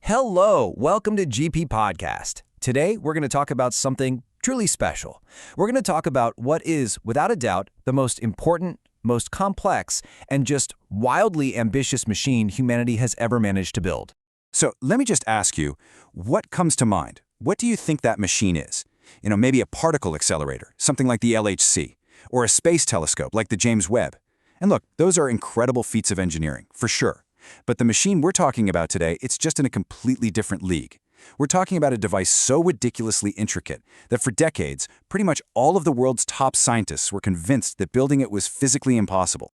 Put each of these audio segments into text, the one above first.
Hello, welcome to GP Podcast. Today, we're going to talk about something truly special. We're going to talk about what is, without a doubt, the most important, most complex, and just wildly ambitious machine humanity has ever managed to build. So let me just ask you, what comes to mind? What do you think that machine is? Maybe a particle accelerator, something like the LHC, or a space telescope like the James Webb. And look, those are incredible feats of engineering, for sure. But the machine we're talking about today, it's just in a completely different league. We're talking about a device so ridiculously intricate that for decades, pretty much all of the world's top scientists were convinced that building it was physically impossible.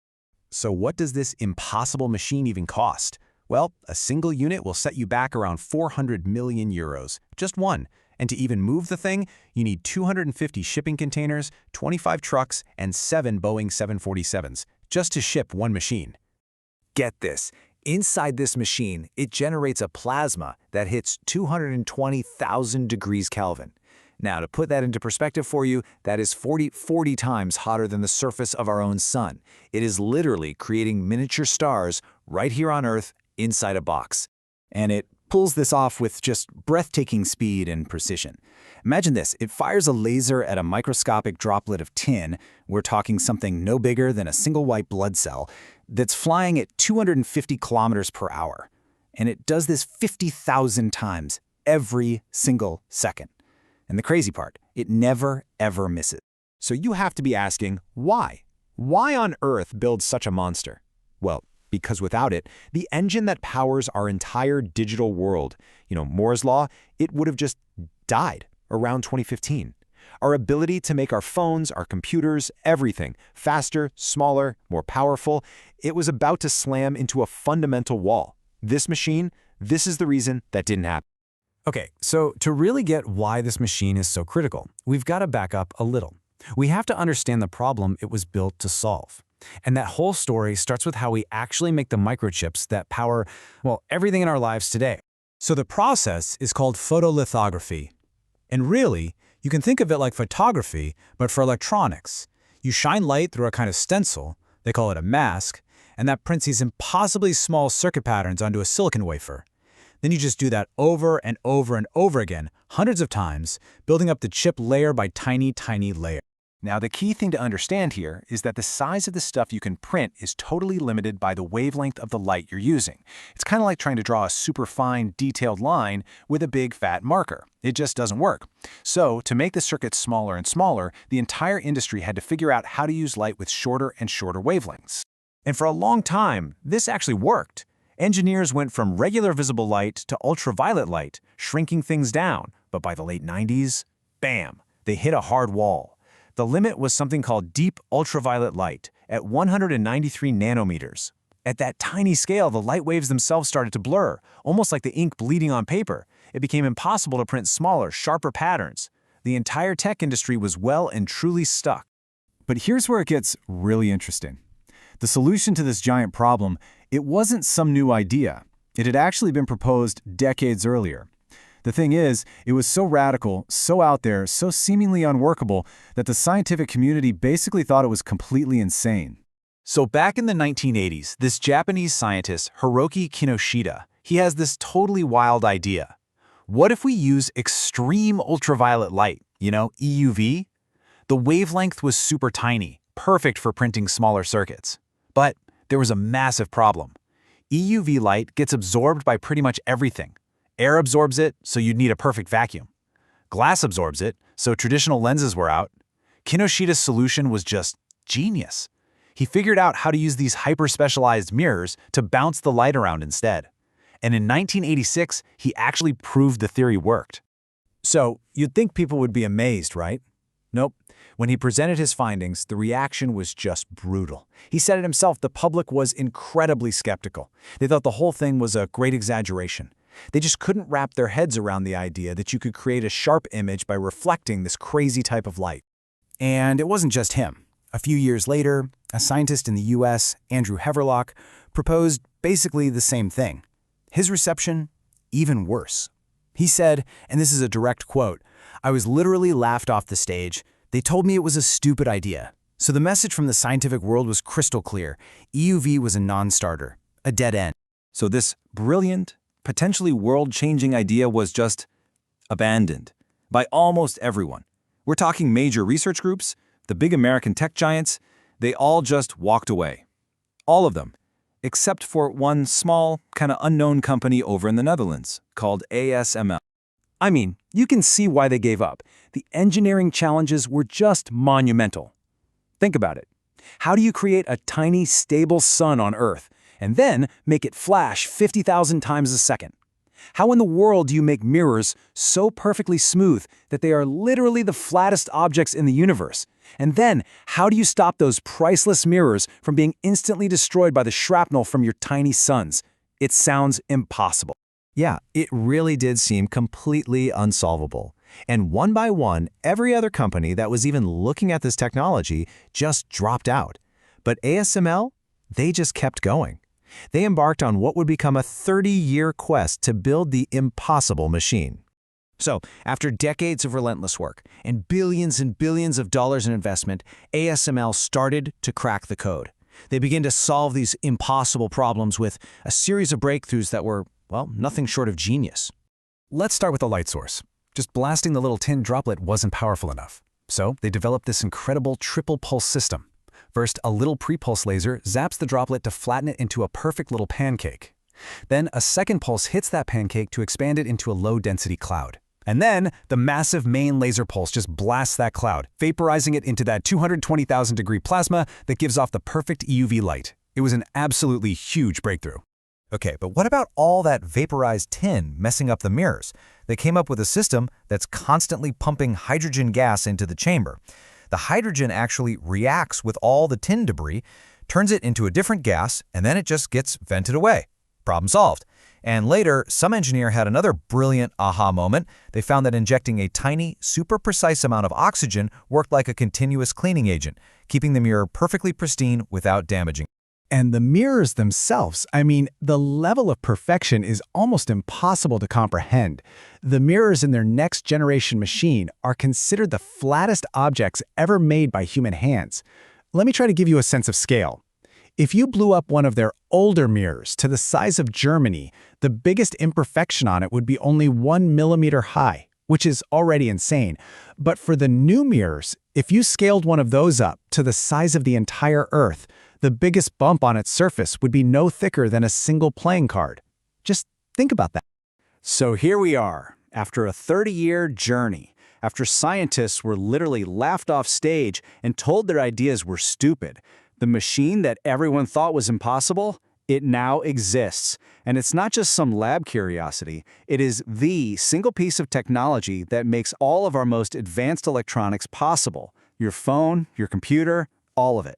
So what does this impossible machine even cost? Well, a single unit will set you back around 400 million euros, just one. And to even move the thing, you need 250 shipping containers, 25 trucks, and 7 Boeing 747s, just to ship one machine. Get this. Inside this machine, it generates a plasma that hits 220,000 degrees Kelvin. Now, to put that into perspective for you, that is 40 times hotter than the surface of our own sun. It is literally creating miniature stars right here on Earth inside a box. And it pulls this off with just breathtaking speed and precision. Imagine this, it fires a laser at a microscopic droplet of tin, we're talking something no bigger than a single white blood cell, that's flying at 250 kilometers per hour. And it does this 50,000 times every single second. And the crazy part, it never, ever misses. So you have to be asking, why? Why on earth build such a monster? Well, because without it, the engine that powers our entire digital world, Moore's Law, it would have just died around 2015. Our ability to make our phones, our computers, everything faster, smaller, more powerful, it was about to slam into a fundamental wall. This machine, this is the reason that didn't happen. Okay, so to really get why this machine is so critical, we've got to back up a little. We have to understand the problem it was built to solve. And that whole story starts with how we actually make the microchips that power, everything in our lives today. So the process is called photolithography. And really, you can think of it like photography, but for electronics. You shine light through a kind of stencil, they call it a mask, and that prints these impossibly small circuit patterns onto a silicon wafer. Then you just do that over and over and over again, hundreds of times, building up the chip layer by tiny, tiny layer. Now, the key thing to understand here is that the size of the stuff you can print is totally limited by the wavelength of the light you're using. It's kind of like trying to draw a super fine, detailed line with a big, fat marker. It just doesn't work. So, to make the circuits smaller and smaller, the entire industry had to figure out how to use light with shorter and shorter wavelengths. And for a long time, this actually worked. Engineers went from regular visible light to ultraviolet light, shrinking things down. But by the late 90s, bam, they hit a hard wall. The limit was something called deep ultraviolet light at 193 nanometers. At that tiny scale, the light waves themselves started to blur, almost like the ink bleeding on paper. It became impossible to print smaller, sharper patterns. The entire tech industry was well and truly stuck. But here's where it gets really interesting. The solution to this giant problem, it wasn't some new idea. It had actually been proposed decades earlier. The thing is, it was so radical, so out there, so seemingly unworkable that the scientific community basically thought it was completely insane. So back in the 1980s, this Japanese scientist, Hiroki Kinoshita, he has this totally wild idea. What if we use extreme ultraviolet light, EUV? The wavelength was super tiny, perfect for printing smaller circuits. But there was a massive problem. EUV light gets absorbed by pretty much everything. Air absorbs it, so you'd need a perfect vacuum. Glass absorbs it, so traditional lenses were out. Kinoshita's solution was just genius. He figured out how to use these hyper-specialized mirrors to bounce the light around instead. And in 1986, he actually proved the theory worked. So, you'd think people would be amazed, right? Nope. When he presented his findings, the reaction was just brutal. He said it himself, the public was incredibly skeptical. They thought the whole thing was a great exaggeration. They just couldn't wrap their heads around the idea that you could create a sharp image by reflecting this crazy type of light. And it wasn't just him. A few years later, a scientist in the US, Andrew Havelock, proposed basically the same thing. His reception, even worse. He said, and this is a direct quote, "I was literally laughed off the stage. They told me it was a stupid idea." So the message from the scientific world was crystal clear. EUV was a non-starter, a dead end. So this brilliant, potentially world-changing idea was just abandoned by almost everyone. We're talking major research groups, the big American tech giants. They all just walked away. All of them, except for one small, kind of unknown company over in the Netherlands called ASML. I mean, you can see why they gave up. The engineering challenges were just monumental. Think about it. How do you create a tiny, stable sun on Earth and then make it flash 50,000 times a second? How in the world do you make mirrors so perfectly smooth that they are literally the flattest objects in the universe? And then, how do you stop those priceless mirrors from being instantly destroyed by the shrapnel from your tiny suns? It sounds impossible. Yeah, it really did seem completely unsolvable. And one by one, every other company that was even looking at this technology just dropped out. But ASML, they just kept going. They embarked on what would become a 30-year quest to build the impossible machine. So, after decades of relentless work and billions of dollars in investment, ASML started to crack the code. They began to solve these impossible problems with a series of breakthroughs that were, well, nothing short of genius. Let's start with the light source. Just blasting the little tin droplet wasn't powerful enough. So they developed this incredible triple pulse system. First, a little pre-pulse laser zaps the droplet to flatten it into a perfect little pancake. Then a second pulse hits that pancake to expand it into a low-density cloud. And then the massive main laser pulse just blasts that cloud, vaporizing it into that 220,000-degree plasma that gives off the perfect EUV light. It was an absolutely huge breakthrough. Okay, but what about all that vaporized tin messing up the mirrors? They came up with a system that's constantly pumping hydrogen gas into the chamber. The hydrogen actually reacts with all the tin debris, turns it into a different gas, and then it just gets vented away. Problem solved. And later, some engineer had another brilliant aha moment. They found that injecting a tiny, super precise amount of oxygen worked like a continuous cleaning agent, keeping the mirror perfectly pristine without damaging. And the mirrors themselves, I mean, the level of perfection is almost impossible to comprehend. The mirrors in their next generation machine are considered the flattest objects ever made by human hands. Let me try to give you a sense of scale. If you blew up one of their older mirrors to the size of Germany, the biggest imperfection on it would be only 1 millimeter high, which is already insane. But for the new mirrors, if you scaled one of those up to the size of the entire Earth, the biggest bump on its surface would be no thicker than a single playing card. Just think about that. So here we are, after a 30-year journey, after scientists were literally laughed off stage and told their ideas were stupid. The machine that everyone thought was impossible, it now exists. And it's not just some lab curiosity, it is the single piece of technology that makes all of our most advanced electronics possible. Your phone, your computer, all of it.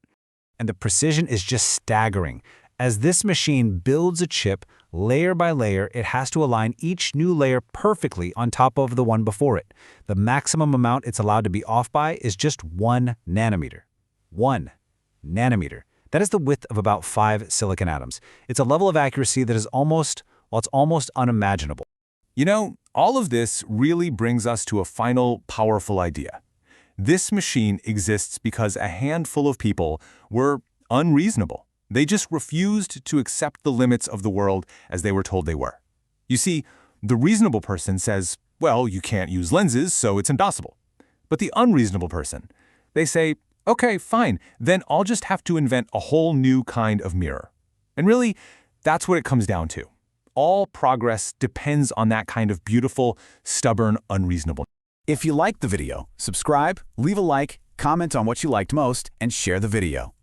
And the precision is just staggering. As this machine builds a chip, layer by layer, it has to align each new layer perfectly on top of the one before it. The maximum amount it's allowed to be off by is just 1 nanometer. 1 nanometer. That is the width of about 5 silicon atoms. It's a level of accuracy that is almost unimaginable. You know, all of this really brings us to a final powerful idea. This machine exists because a handful of people were unreasonable. They just refused to accept the limits of the world as they were told they were. You see, the reasonable person says, well, you can't use lenses, so it's impossible. But the unreasonable person, they say, okay, fine, then I'll just have to invent a whole new kind of mirror. And really, that's what it comes down to. All progress depends on that kind of beautiful, stubborn, unreasonable. If you liked the video, subscribe, leave a like, comment on what you liked most, and share the video.